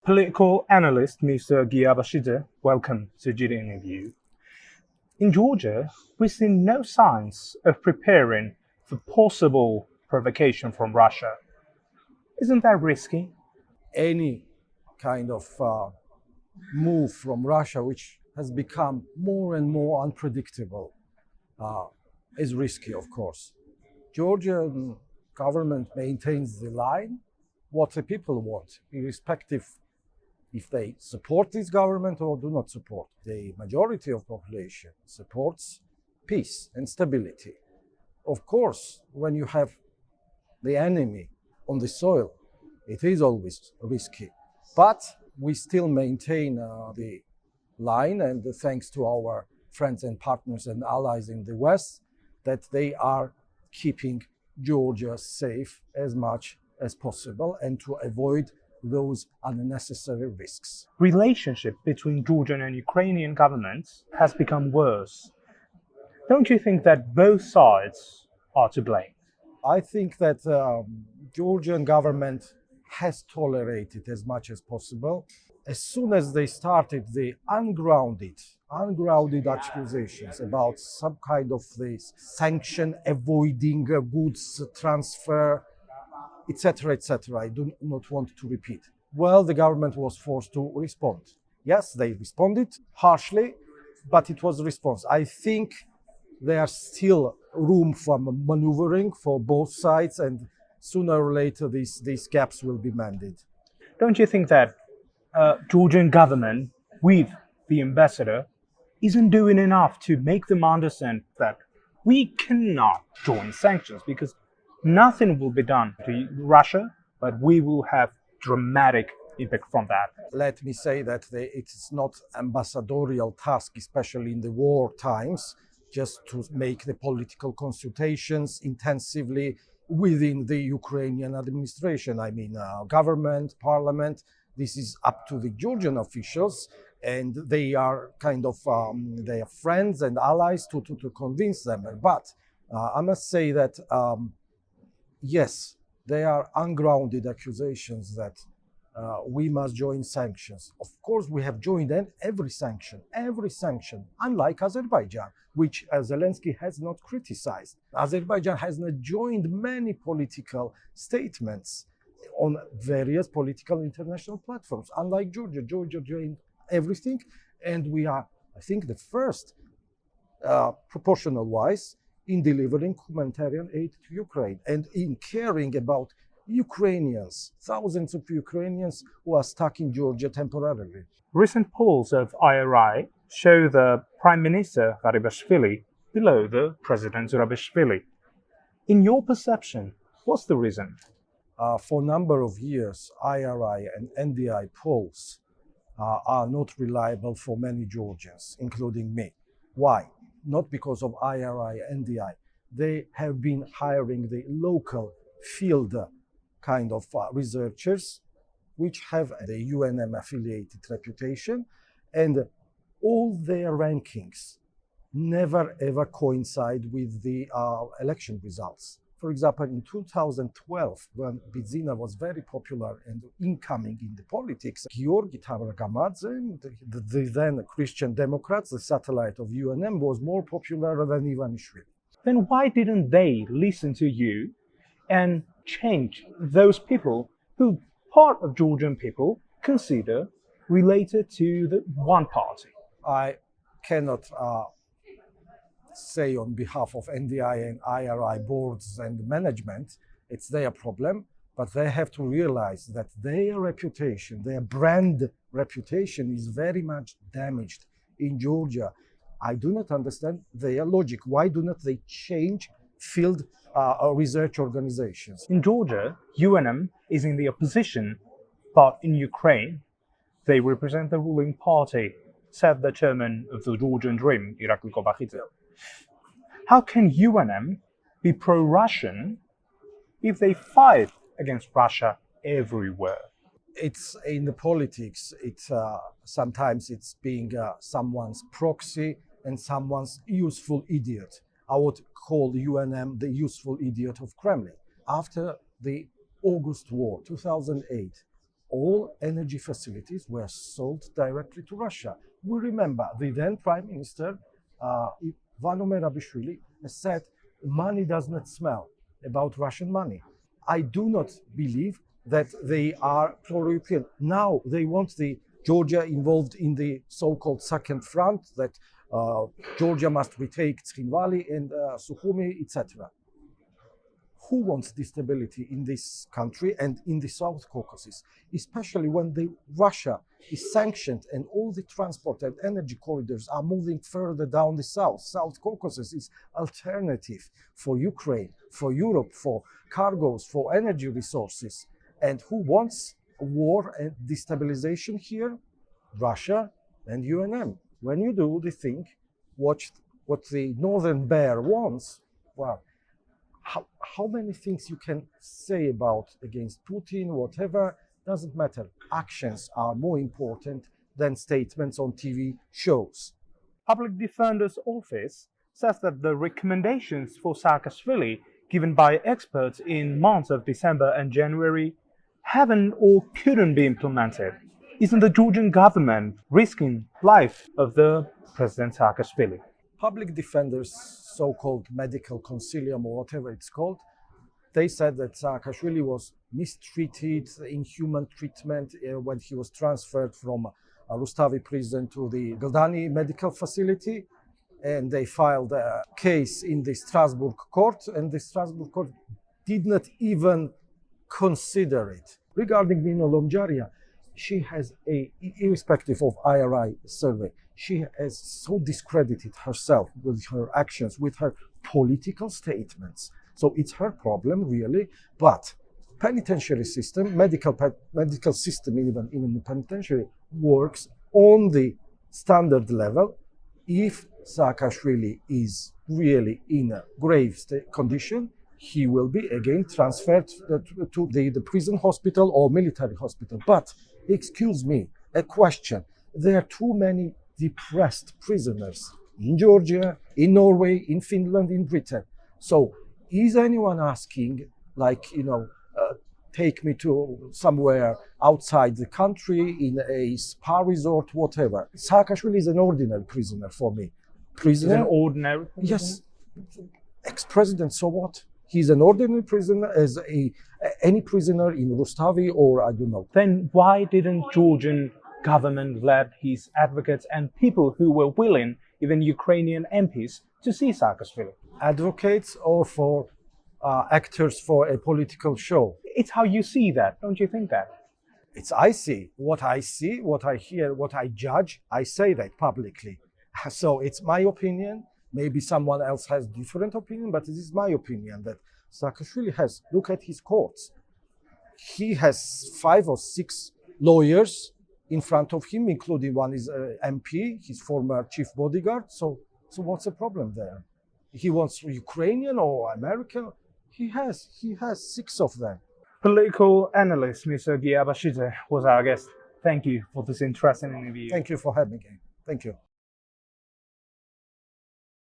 Political analyst Mr. Ghia Abashidze, welcome to the interview. In Georgia, we've seen no signs of preparing for possible provocation from Russia. Isn't that risky? Any kind of move from Russia, which has become more and more unpredictable, is risky, of course. Georgian government maintains the line what the people want, irrespective if they support this government or do not support. The majority of population supports peace and stability. Of course, when you have the enemy on the soil, it is always risky. But we still maintain the line, and thanks to our friends and partners and allies in the West, that they are keeping Georgia safe as much as possible and to avoid those unnecessary risks. Relationship between Georgian and Ukrainian governments has become worse. Don't you think that both sides are to blame? I think that Georgian government has tolerated as much as possible. As soon as they started the ungrounded accusations about some kind of this sanction avoiding goods transfer, etc., I do not want to repeat. Well, the government was forced to respond. Yes, they responded harshly, but it was a response. I think there's still room for maneuvering for both sides, and sooner or later these gaps will be mended. Don't you think that Georgian government, with the ambassador, isn't doing enough to make them understand that we cannot join sanctions because nothing will be done to Russia, but we will have dramatic impact from that? Let me say that it's not ambassadorial task, especially in the war times, just to make the political consultations intensively within the Ukrainian administration. I mean, government, parliament, this is up to the Georgian officials, and they are kind of their friends and allies to convince them. But I must say that yes, they are ungrounded accusations that we must join sanctions. Of course, we have joined every sanction, unlike Azerbaijan, which Zelensky has not criticized. Azerbaijan has not joined many political statements on various political international platforms, unlike Georgia. Georgia joined everything, and we are, I think, the first, proportional-wise, in delivering humanitarian aid to Ukraine and in caring about Ukrainians, thousands of Ukrainians who are stuck in Georgia temporarily. Recent polls of IRI show the Prime Minister Garibashvili below the President Zurabishvili. In your perception, what's the reason? For a number of years, IRI and NDI polls are not reliable for many Georgians, including me. Why? Not because of IRI, NDI. They have been hiring the local field kind of researchers, which have the UNM affiliated reputation, and all their rankings never ever coincide with the election results. For example, in 2012, when Bidzina was very popular and incoming in the politics, Georgi Gamadze, the then Christian Democrats, the satellite of UNM, was more popular than Ivanishvili. Then why didn't they listen to you and change those people who part of Georgian people consider related to the one party? I cannot say on behalf of NDI and IRI boards and management, it's their problem, but they have to realize that their reputation, their brand reputation is very much damaged in Georgia. I do not understand their logic. Why do not they change field research organizations? In Georgia, UNM is in the opposition, but in Ukraine, they represent the ruling party, said the chairman of the Georgian Dream, Gov't. How can UNM be pro-Russian if they fight against Russia everywhere? It's in the politics. It's sometimes it's being someone's proxy and someone's useful idiot. I would call UNM the useful idiot of Kremlin. After the August War, 2008, all energy facilities were sold directly to Russia. We remember the then Prime Minister, Vladimir Abashidze, said money does not smell about Russian money. I do not believe that they are pro-European. Now they want the Georgia involved in the so-called Second Front, that Georgia must retake Tskhinvali and Sukhumi, etc. Who wants this stability in this country and in the South Caucasus, especially when Russia is sanctioned and all the transport and energy corridors are moving further down the south? South Caucasus is alternative for Ukraine, for Europe, for cargoes, for energy resources. And who wants war and destabilization here? Russia and UNM. When you do the thing, watch what the Northern Bear wants, well, how many things you can say about against Putin, whatever, doesn't matter. Actions are more important than statements on TV shows. Public Defender's Office says that the recommendations for Saakashvili given by experts in months of December and January haven't or couldn't be implemented. Isn't the Georgian government risking life of the President Saakashvili? Public defenders, so-called medical concilium or whatever it's called, they said that Saakashvili was mistreated, inhuman treatment when he was transferred from Rustavi prison to the Galdani medical facility. And they filed a case in the Strasbourg court, and the Strasbourg court did not even consider it. Regarding Nino Lomjaria, she has irrespective of IRI survey, she has so discredited herself with her actions, with her political statements. So it's her problem, really. But penitentiary system, medical system, even the penitentiary, works on the standard level. If Saakashvili is really in a grave condition, he will be again transferred to the prison hospital or military hospital. But, excuse me, a question. There are too many depressed prisoners in Georgia, in Norway, in Finland, in Britain. So, is anyone asking, take me to somewhere outside the country, in a spa resort, whatever? Saakashvili is an ordinary prisoner for me. Prisoner? Is an ordinary prisoner? Yes. Ex-president, so what? He's an ordinary prisoner as any prisoner in Rustavi or I don't know. Then why didn't Georgian government let his advocates and people who were willing, even Ukrainian MPs, to see Saakashvili? Advocates or for actors for a political show? It's how you see that, don't you think that? See, what I hear, what I judge, I say that publicly. So it's my opinion. Maybe someone else has different opinion, but it is my opinion that Saakashvili has, look at his courts. He has 5 or 6 lawyers in front of him, including one is MP, his former chief bodyguard. So what's the problem there? He wants Ukrainian or American? He has 6 of them. Political analyst Mr. Ghia Abashidze was our guest. Thank you for this interesting interview. Thank you for having me. Thank you.